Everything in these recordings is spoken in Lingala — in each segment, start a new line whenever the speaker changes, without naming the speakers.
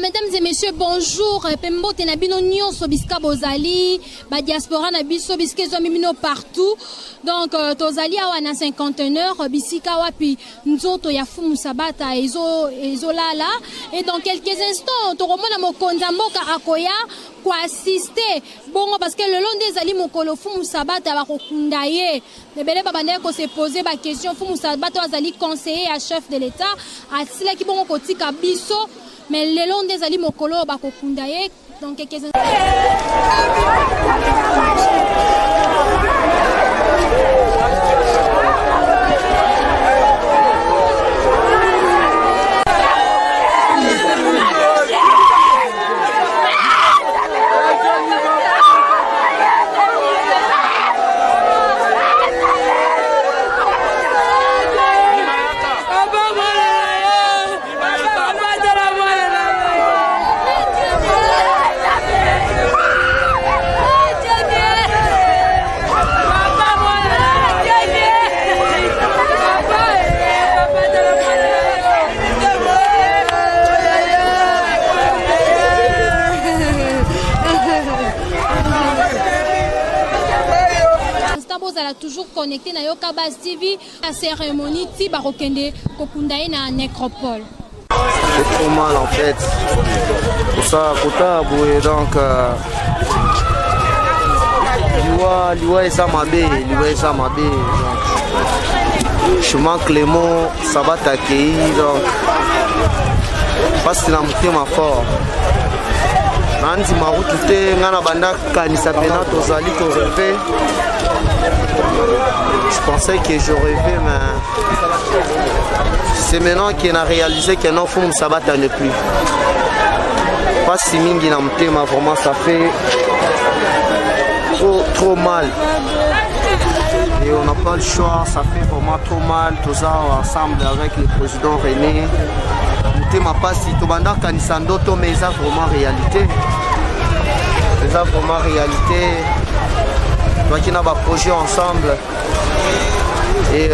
Mesdames et messieurs, bonjour. Pembo tenabino nyonso biska bozali, ba diaspora na biso biske zo mimino partout. Donc tozali awa na 51 bisika wapi nzoto ya fumu sabata ezo lala. Et dans quelques instants, toromona mokonza mboka akoya kwa assister bongo parce que le long des ali mokolo fumu sabata ba kokunda ye. Lebele babande ko se poser ba question fumu sabata azali conseiller à chef de l'État asila ki bongo kotika biso. Mais le long des ali mokolo ba kokunda ye dans quelques instants. Toujours connecté na Yoka Base TV, la cérémonie Tiba Rokende Kokundaye na nécropole.
C'est trop mal en fait. Pour ça, Kotabou et donc Liwa et Samabé, chemin Clément, Sabat accueilli, donc parce que c'est ma fort. Nanti marutu te ngana banda kanisa pena tozali to rêver. Je pensais que je rêvais, mais c'est maintenant qu'on a réalisé que non, Foum Sabata n'est plus. Pas si mingi na mtema, vraiment ça fait trop mal. Et on n'a pas le choix, ça fait vraiment trop mal, tout ça ensemble avec le président René. Mtema pas si to banda kanisa ndoto, mais ça vraiment réalité. C'est ça vraiment réalité. Toi qui n'a pas projet ensemble et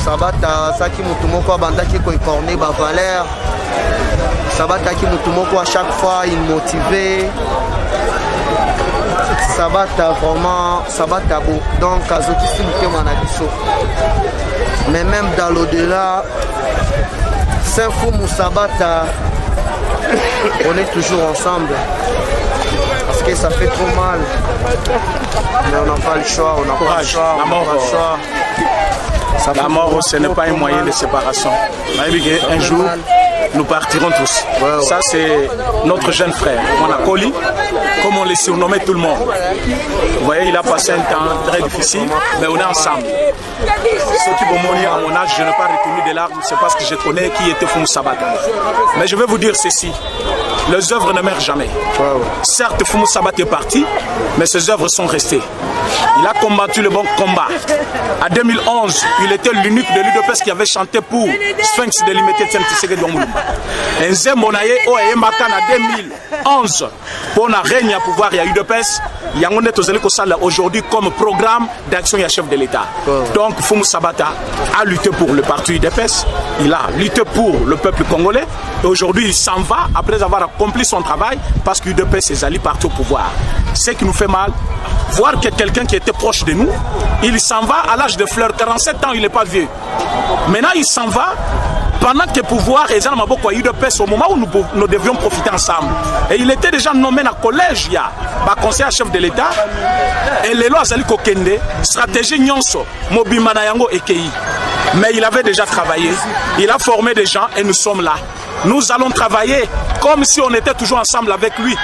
Sabata Saki Mutumoko Bandaki ko corné ba valeur Sabata qui Mutumoko à chaque fois il motivé Sabata vraiment Sabata beau donc Azoki Simke Manabiso mais même dans l'au-delà Saint-Fou Sabata on est toujours ensemble. Parce que ça fait trop mal. Mais on n'a pas le choix, on n'a pas le choix.
La mort, ce n'est pas un moyen de séparation. Un jour, nous partirons tous. Ouais. Ça, c'est notre jeune frère, Monacoli, comme on les surnommait tout le monde. Vous voyez, il a passé un temps très difficile, mais on est ensemble. Ceux qui vont mourir à mon âge, je n'ai pas retenu des larmes, c'est parce que je connais qui était Foum Sabata. Mais je vais vous dire ceci. les œuvres ne meurent jamais. Certes, Fumu Sabata est parti, mais ses œuvres sont restées. Il a combattu le bon combat. En 2011, il était l'unique de l'UDPS qui avait chanté pour Sphinx de l'imité de Tshisekedi Omulumba. Et Nzembonaye, en 2011, pour la règne à pouvoir, il y a UDPS. Il y a aujourd'hui comme programme d'action et chef de l'État. Donc Fumu Sabata a lutté pour le parti UDPS, il a lutté pour le peuple congolais et aujourd'hui il s'en va après avoir accompli son travail parce que UDPS est allé partout au pouvoir. Ce qui nous fait mal, voir que quelqu'un qui était proche de nous, il s'en va à l'âge de fleurs, 47 ans, il n'est pas vieux. Maintenant il s'en va pendant que le pouvoir est dans ma UDPS au moment où nous devions profiter ensemble. Et il était déjà nommé dans le collège, il y a conseiller chef de l'État. Et les lois Azali Kokende, stratégie Nyonso, Mobimba Nayango et Kei. Mais il avait déjà travaillé, il a formé des gens et nous sommes là. Nous allons travailler comme si on était toujours ensemble avec lui.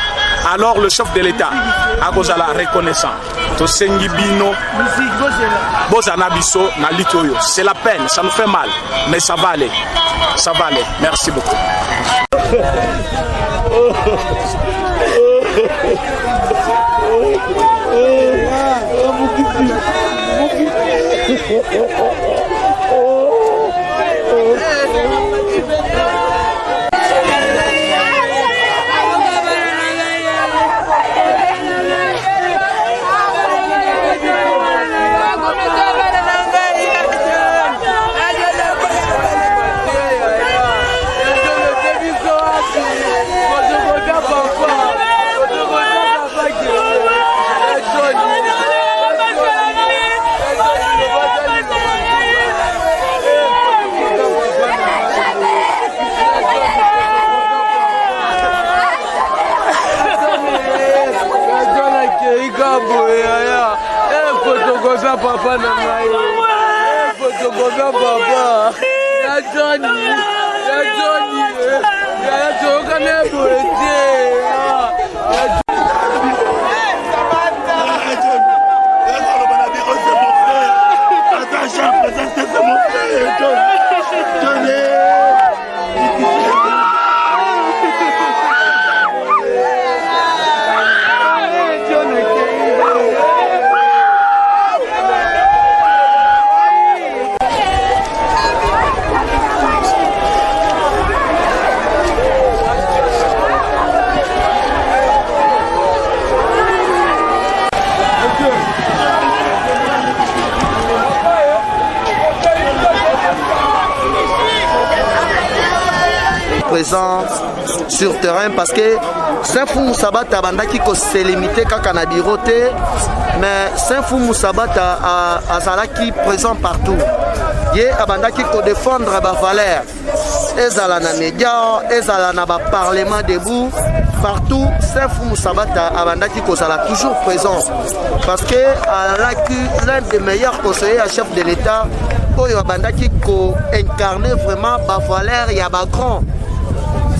Alors le chef de l'État, à cause de la reconnaissance, c'est la peine, ça nous fait mal, mais ça va aller. Ça va aller. Merci beaucoup.
Papa na mai, fotokopa papa, ya Johnny, ya toka na boete,
présent sur terrain parce que Saint-Fumu Sabata bandaki ko se limité kaka na biroté mais Saint-Fumu Sabata azalaki présent partout. Ye abandaki ko défendre ba valeur. Ezala na média, ezala na ba parlement debout, partout Saint-Fumu Sabata abandaki ko sala toujours présent parce que alaki l'un des meilleurs conseillers à chef de l'État oyo abandaki ko incarner vraiment ba valeur ya ba grand.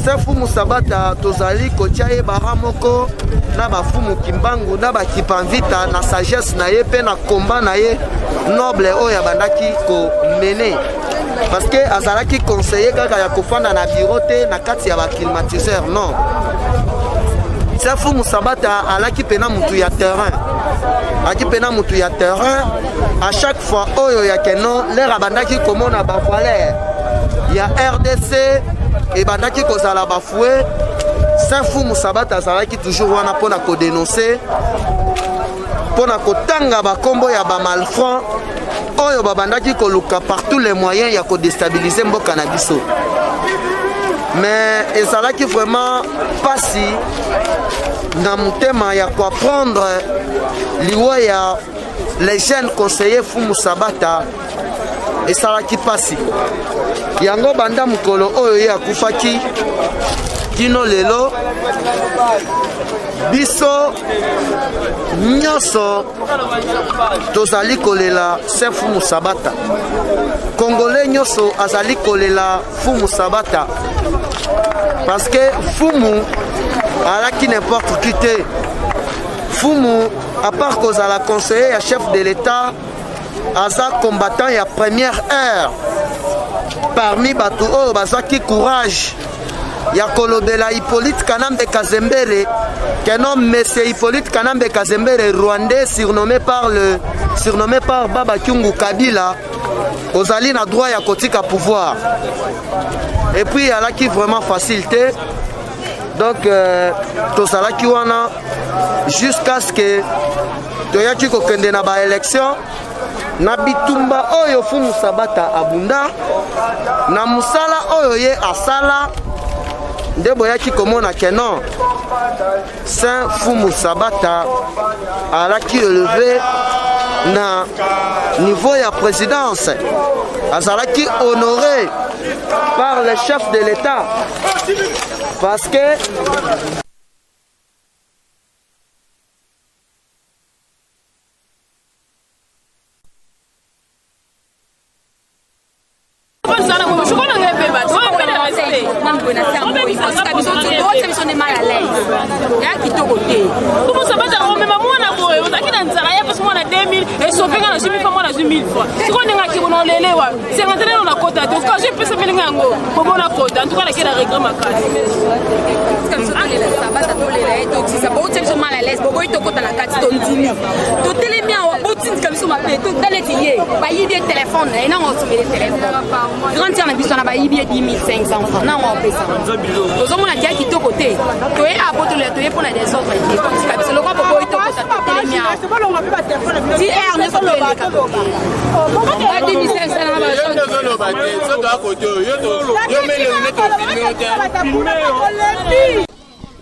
Saint-Fumu Sabata tozali kotiaye baramoko na bafumu kimbangu na bakipanvita na sagesse na ye pe na combat na ye noble oyo abandaki ko mener parce que azalaki conseiller kaka ya kofanda na bureau te na kati ya baclimatiseur non. Saint-Fumu Sabata alaki pena mutu ya terrain, aki pena mutu ya terrain à chaque fois oyo ya keno l'air abandaki komona ba valeur ya RDC et bandaki kozala bafoué. Saint-Fumu Sabata azalaki toujours wana pona ko dénoncer pona kotanga bakombo ya ba malfrant oyo babandaki koluka par tous les moyens ya ko déstabiliser mboka na biso. Mais ezalaki vraiment pasi na mutema ya ko apprendre liwa ya les jeunes conseillers Fumu Sabata esalaki pasi yango banda mukolo oyo ye akufaki kino lelo biso nyonso tozali kolela Saint-Fumu Sabata, congolais nyonso azali kolela Fumu Sabata parce que Fumu alaki n'importe qui te. Fumu à part kozala conseiller ya chef de l'État aza combattant ya première heure parmi bato oyo bazaki courage ya kolobela Hippolyte Kanambe Kazembere, que non monsieur Hippolyte Kanambe Kazembere, rwandais surnommé par Baba Kyungu Kabila, ozali na droit ya kotika pouvoir. Et puis ala qui vraiment facilité. Donc tosalaki wana jusqu'à ce que toyaki kokende na ba élection na bitumba oyo Fumu Sabata abunda na musala oyo ye asala nde boyaki komona ke non Saint Fumu Sabata alaki élevé na niveau ya présidence, azalaki honoré par le chef de l'État parce que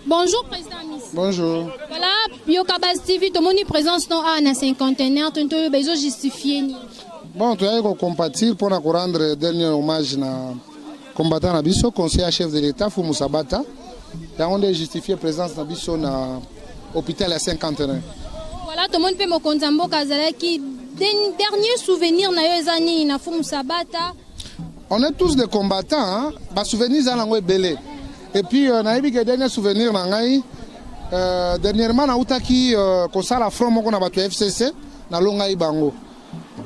Bonjour président Miss.
Bonjour.
Voilà, Yokabaz TV, tout le monde est présent dans un cinquantenaire, tout le monde est justifié.
Bon, tu as compatir pour nous rendre dernier hommage na combattant na biso, conseiller chef de l'État Fumu Sabata. On a justifié présence na biso na hôpital à cinquantenaire.
Voilà, tout le monde peut me konzambo kazala qui dernier souvenir na yozani na Fumu Sabata.
On est tous des combattants, hein. Ba souvenir za nango belé. Et puis na yebi que dernier souvenir na ngai dernièrement na utaki kosala front moko na bato FCC na longa ibango.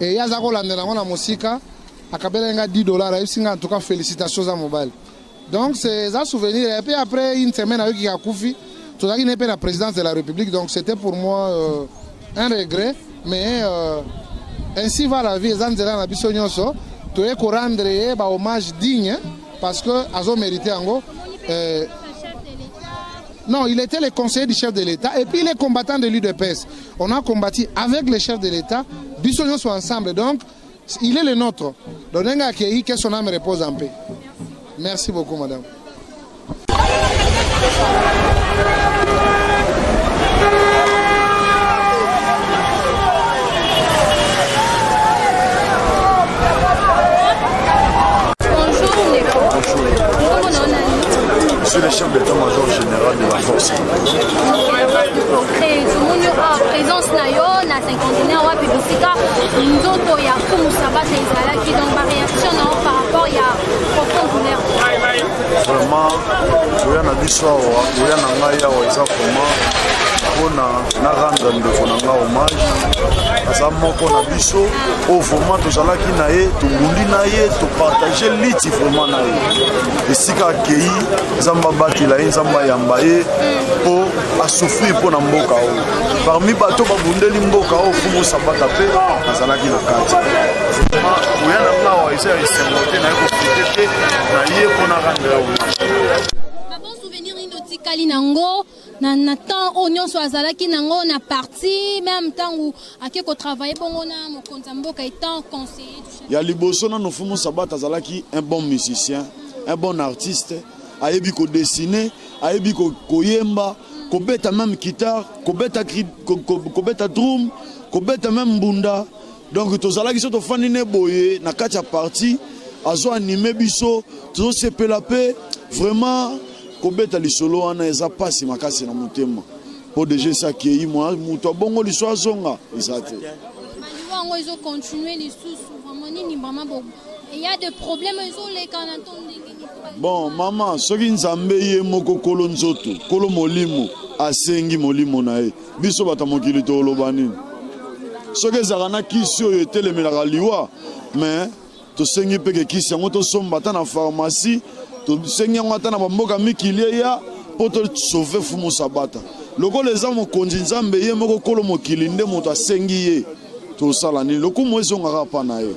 Et yaza ko landela na musika akabela nga $10 isinga en tout cas félicitations à mobile. Donc c'est un souvenir et puis après une semaine avec qui a koufi tout ça qui n'est pas la présidence de la République, donc c'était pour moi un regret, mais ainsi va la vie. Zanzela na biso nyonso to e ko rendre ba hommage digne parce que azo mérité ango. Non, il était le conseiller du chef de l'État et puis il est combattant de l'UDPS. On a combattu avec le chef de l'État, biso nyonso ensemble, donc il est le nôtre. Donc on a accueilli que son âme repose en paix. Merci beaucoup, madame.
Je suis le chef d'état-major général de la force.
Présence na yo na cinquantenaire wa publicité nzoto ya Fumu Sabata ezalaki donc ma réaction par rapport ya populaire.
Vraiment, oya na biso awa, oya na ngai awa eza vraiment mpona na rendre ndeko na nga hommage aza moko na biso oyo vraiment tozalaki na ye tobuli na ye topartage liti vraiment na ye esika akei nzambe abatela ye nzambe ayamba ye mpo asouffrir mpo na mboka oyo parmi bato babundeli mboka oyo Fumu Sabata mpe azalaki na kati oya na nga awa eza ya esengo te na ye kofite te na ye mpo na rendre ya hommage.
Bon souvenir inotikali nango na temps o nyonso azalaki nango na parti même temps où ake ko travailler bongo na mokonza mboka étant conseiller du chef.
Ya liboso na Fumu Sabata azalaki un bon musicien, un bon artiste, ayebi ko dessiner, ayebi ko yemba, ko beta même guitare, ko beta drum, ko beta même mbunda. Donc tozalaki so to fani ne boye na kati ya parti azo animer biso, to sepela pe vraiment kobeta lisolo wana eza pasi makasi na motema po déjà ça qui est moi muto bongo liso azonga ezate
wango izo continuer lisusu vraiment nini vraiment bon il y a des problèmes izo les canatons
bon maman soki nzambe ye moko kolo nzoto kolo molimo asengi molimo na ye biso bata mokili to loba nini soki ezaka na kisi oyo etelemelaka liwa mais tosengi mpe ke kisi yango tosomba ata na pharmacie tosengi yango ata na bamboka mikili eya mpo tosauve Fumu Sabata lokola eza mokonzi nzambe ye moko kolo mokili nde moto asengi ye tosala nini lokumu ezongaka pa na ye.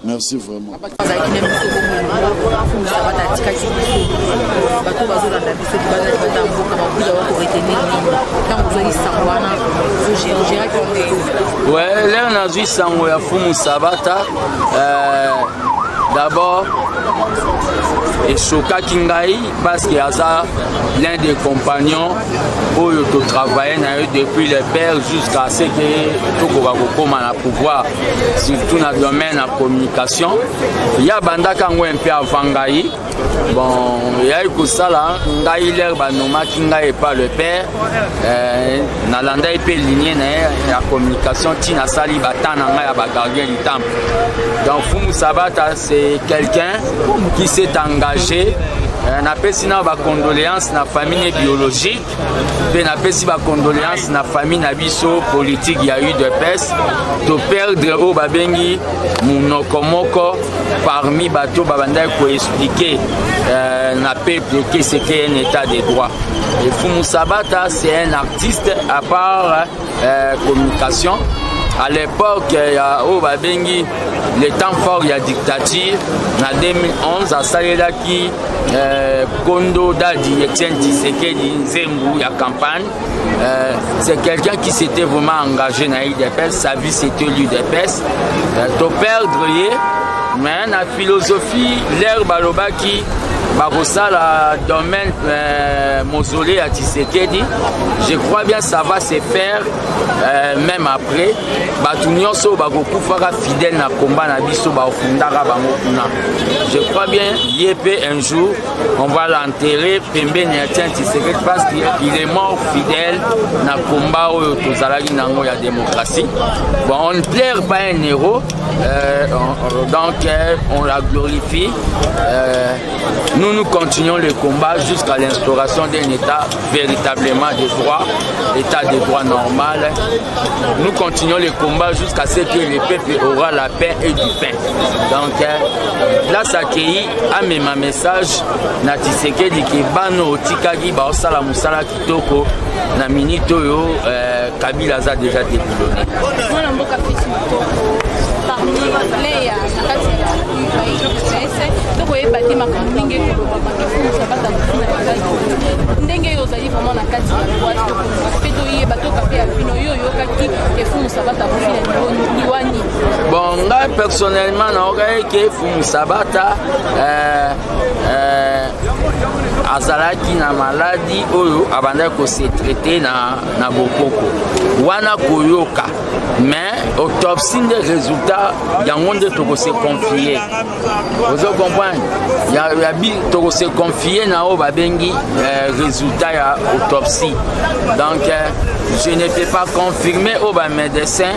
Merci vraiment.
Ouais, là on a vu sango ya Fumu Sabata. D'abord, et Choka Kingai, parce qu'il y a ça, l'un des compagnons où il travaillait depuis le père jusqu'à ce que tout le pouvoir, surtout dans le domaine de la communication. Il y a Banda Kango un peu avant Gaï. Bon, il y a eu que ça là, Gaï l'air Banoma Kingai et pas le père. Nalanda est lignée la communication, Tina Sali Batana Naya gardien du temple. Donc Fumu Sabata, c'est quelqu'un qui s'est engagé. On appelle ça des condoléances dans la famille biologique. On appelle ça des condoléances dans la famille politique. Il y a eu de peste. De perdre au Babengi, Monokomoko, parmi bateaux Babanda pour expliquer na peuple que c'est un état de droit. Et Fumu Sabata, c'est un artiste à part communication. À l'époque, il y a au Babengi, le temps fort, il y a dictature. En 2011, à Salelaki, Kondo Dadi, Etienne Tshisekedi, Nzengu, il y a campagne. C'est quelqu'un qui s'était vraiment engagé dans l'IDPS, sa vie c'était l'IDPS. De perdre, mais la philosophie, l'air Balobaki, Barossa, le domaine mausolée à Tshisekedi, je crois bien que ça va se faire même après. Batunyoso Bagoku fera fidèle na combat na biso Bafundara Bangokuna. Je crois bien Yépé un jour, on va l'enterrer. Pembe Nyatien Tshisekedi parce qu'il est mort fidèle na combat où Tozalagi Nango la démocratie. Bon, on ne plaire pas un héros, donc on la glorifie. Nous continuons le combat jusqu'à l'instauration d'un État véritablement de droit, État de droit normal. Nous continuons le combat jusqu'à ce que le peuple aura la paix et du pain. Donc, place accueillie à mes messages, na Tshisekedi ki bano tikagi ba osala musala kitoko na minito yo Kabila za déjà dépilonné. Bon, là personnellement, que Fumu Sabata azalaki na maladie oyo abanda ko se traiter na bokoko wana koyoka mais autopsie des résultats yango nde toko se confier. Vous comprenez? Ya bi toko se confier na o babengi résultat ya autopsie. Donc je ne peux pas confirmer au médecin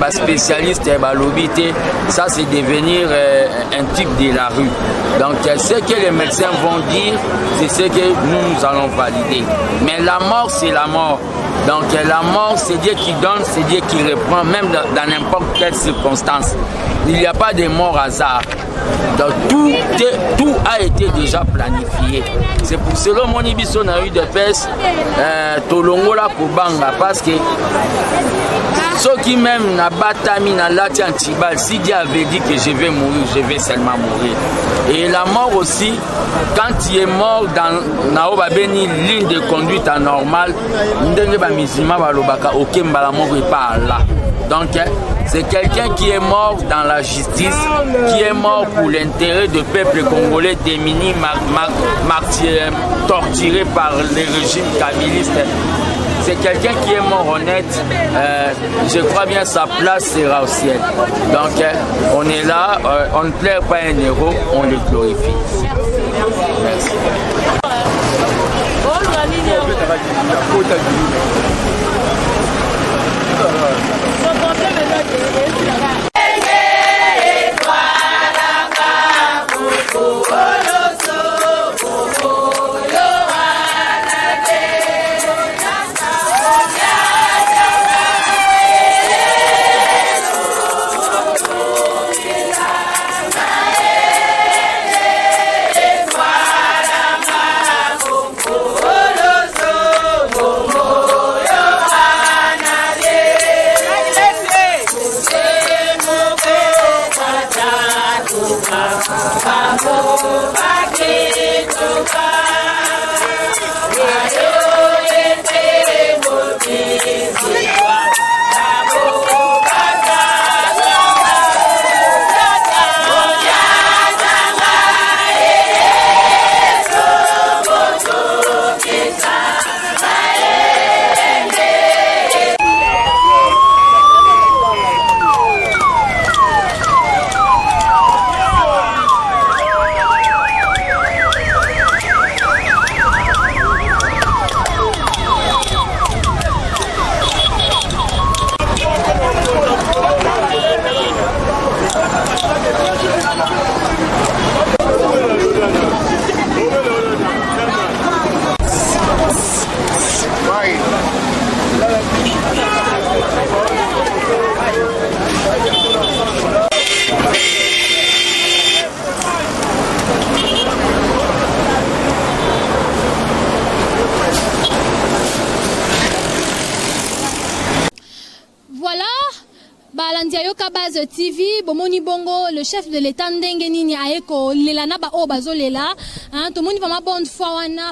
spécialiste lobité, ça c'est devenir un type de la rue. Donc ce que les médecins vont dire, c'est ce que nous allons valider. Mais la mort, c'est la mort. Donc la mort, c'est Dieu qui donne, c'est Dieu qui reprend, même dans n'importe quelle circonstance. Il n'y a pas de mort hasard. Donc tout a été déjà planifié. C'est pour cela que mon ibiso n'a eu de peste, Tolongola Kobanga, parce que ceux qui même n'a batami n'a lati antibal, si Dieu avait dit que je vais mourir, je vais seulement mourir. Et la mort aussi, quand il est mort dans Naoba Beni, ligne de conduite anormale, ndenge ba musulman ba lobaka okemba la mort est pas là. Donc c'est quelqu'un qui est mort dans la justice, qui est mort pour l'intérêt du peuple congolais démuni, torturé par les régimes kabylistes. C'est quelqu'un qui est mort honnête. Je crois bien sa place sera au ciel. Donc on est là, on ne plaît pas un héros, on le glorifie. Merci.
Wow.
Base TV, Bomoni Bongo, le chef de l'État Ndengenini Aeko, Lelana Ba Obazo Lela, tout le monde va ma bonne foi,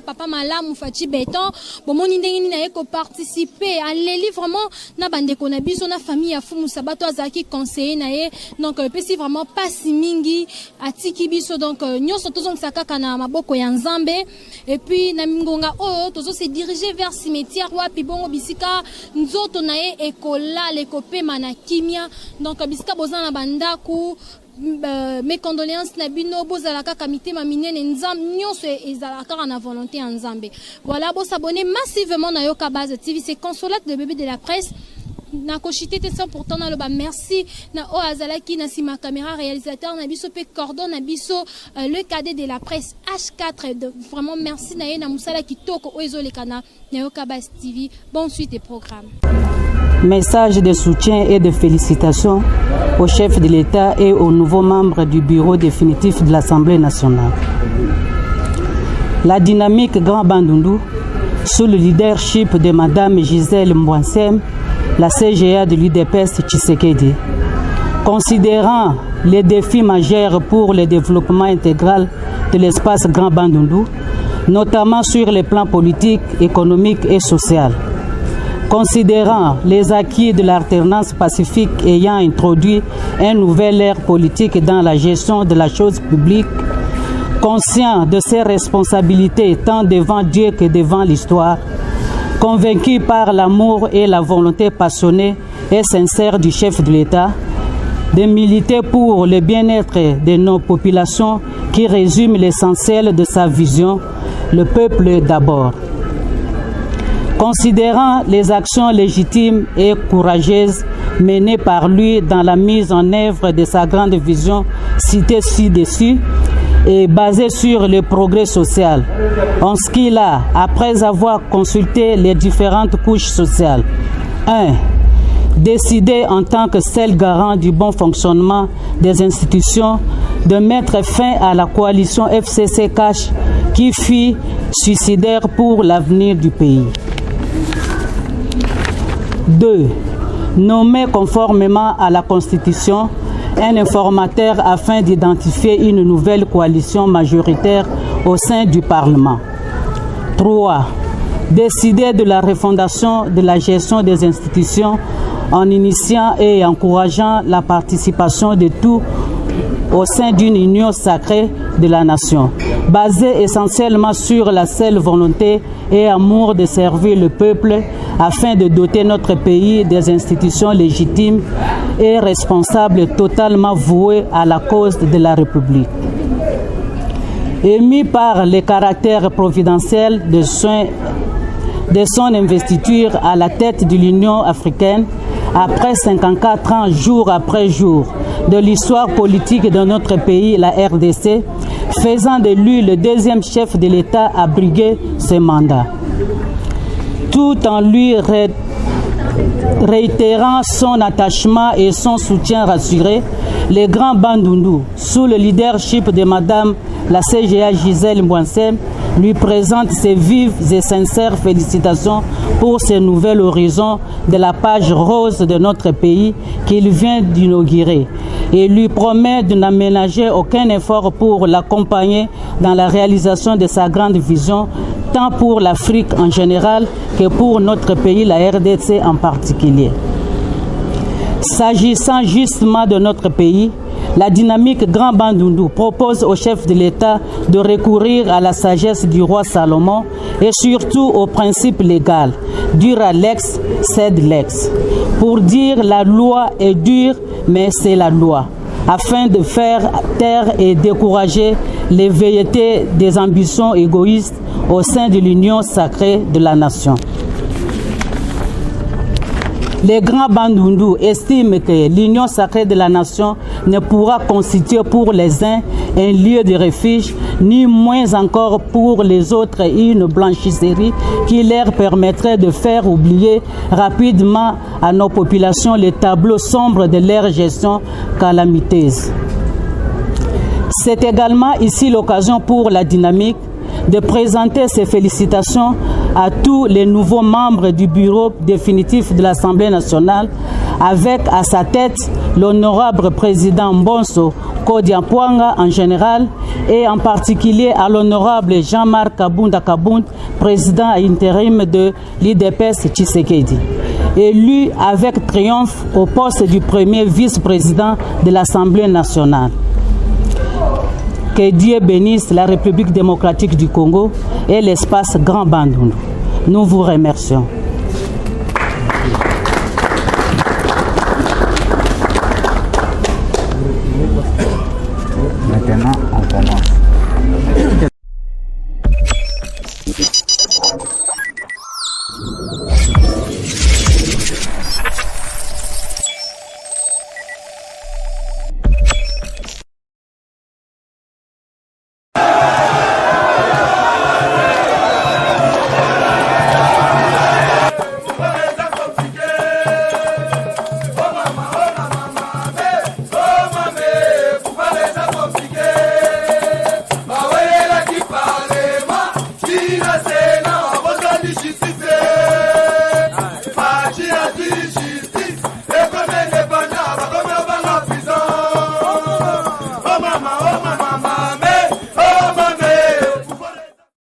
Papa Malam, Fati Béton, Bomoni Ndengenini Aeko participer à l'élire vraiment, na bande konabi, son famille a Fumu Sabato Azaki conseiller nae, donc pesi vraiment pas si mingi, à Tikibiso, donc nyon sont tous en sakaka na maboko yanzambe, et puis na mingonga o, tous se diriger vers cimetière, wapi bongo bisika, nzoto nae ekola, lekopé manakimia, donc bisika bozana bandaku mes condoléances na bino bozalaka kamité maminene nzam nyonso ezalaka na volonté en Nzambe. Voilà, bo s'abonner massivement na Yoka Base TV, c'est consolate de bébé de la presse. Na kochité te sans pourtant na loba merci na o azalaki na sima caméra réalisateur na biso pe cordon na biso le cadet de la presse H4 vraiment merci na ye na musala kitoko o ezolekana na Yoka Base TV. Bonne suite des programmes.
Message de soutien et de félicitations au chef de l'État et aux nouveaux membres du bureau définitif de l'Assemblée nationale. La dynamique Grand Bandundu, sous le leadership de Mme Gisèle Mbouansem, la CGA de l'UDPS Tshisekedi, considérant les défis majeurs pour le développement intégral de l'espace Grand Bandundu, notamment sur les plans politiques, économiques et social. Considérant les acquis de l'alternance pacifique ayant introduit un nouvel ère politique dans la gestion de la chose publique, conscient de ses responsabilités tant devant Dieu que devant l'histoire, convaincu par l'amour et la volonté passionnée et sincère du chef de l'État, de militer pour le bien-être de nos populations qui résume l'essentiel de sa vision, le peuple d'abord. Considérant les actions légitimes et courageuses menées par lui dans la mise en œuvre de sa grande vision citée ci-dessus et basée sur le progrès social, en ce qu'il a, après avoir consulté les différentes couches sociales, 1. Décidé en tant que seul garant du bon fonctionnement des institutions de mettre fin à la coalition FCC-Cash qui fut suicidaire pour l'avenir du pays. 2. Nommer conformément à la Constitution un informateur afin d'identifier une nouvelle coalition majoritaire au sein du Parlement. 3. Décider de la refondation de la gestion des institutions en initiant et encourageant la participation de tous au sein d'une union sacrée de la nation, basée essentiellement sur la seule volonté et amour de servir le peuple afin de doter notre pays des institutions légitimes et responsables totalement vouées à la cause de la République. Émis par le caractère providentiel de son investiture à la tête de l'Union africaine, après 54 ans, jour après jour, de l'histoire politique de notre pays, la RDC, faisant de lui le deuxième chef de l'État à briguer ce mandat. Tout en lui réitérant son attachement et son soutien rassuré, le Grand Bandundu, sous le leadership de Madame la CGA Gisèle Mbouansem, lui présente ses vives et sincères félicitations pour ce nouvel horizon de la page rose de notre pays qu'il vient d'inaugurer. et lui promet de n'aménager aucun effort pour l'accompagner dans la réalisation de sa grande vision, tant pour l'Afrique en général que pour notre pays, la RDC en particulier. S'agissant justement de notre pays, la dynamique Grand Bandundu propose au chef de l'État de recourir à la sagesse du roi Salomon et surtout au principe légal, dura lex, sed lex. Pour dire la loi est dure, mais c'est la loi, afin de faire taire et décourager les velléités des ambitions égoïstes au sein de l'union sacrée de la nation. Les grands Bandundu estiment que l'union sacrée de la nation ne pourra constituer pour les uns un lieu de refuge, ni moins encore pour les autres une blanchisserie qui leur permettrait de faire oublier rapidement à nos populations les tableaux sombres de leur gestion calamiteuse. C'est également ici l'occasion pour la dynamique de présenter ses félicitations à tous les nouveaux membres du bureau définitif de l'Assemblée nationale, avec à sa tête l'honorable président Mbonso Kodiapwanga en général et en particulier à l'honorable Jean-Marc Kabunda Kabound, président intérim de l'IDPS Tshisekedi, élu avec triomphe au poste du premier vice-président de l'Assemblée nationale. Que Dieu bénisse la République démocratique du Congo et l'espace Grand Bandundu. Nous vous remercions.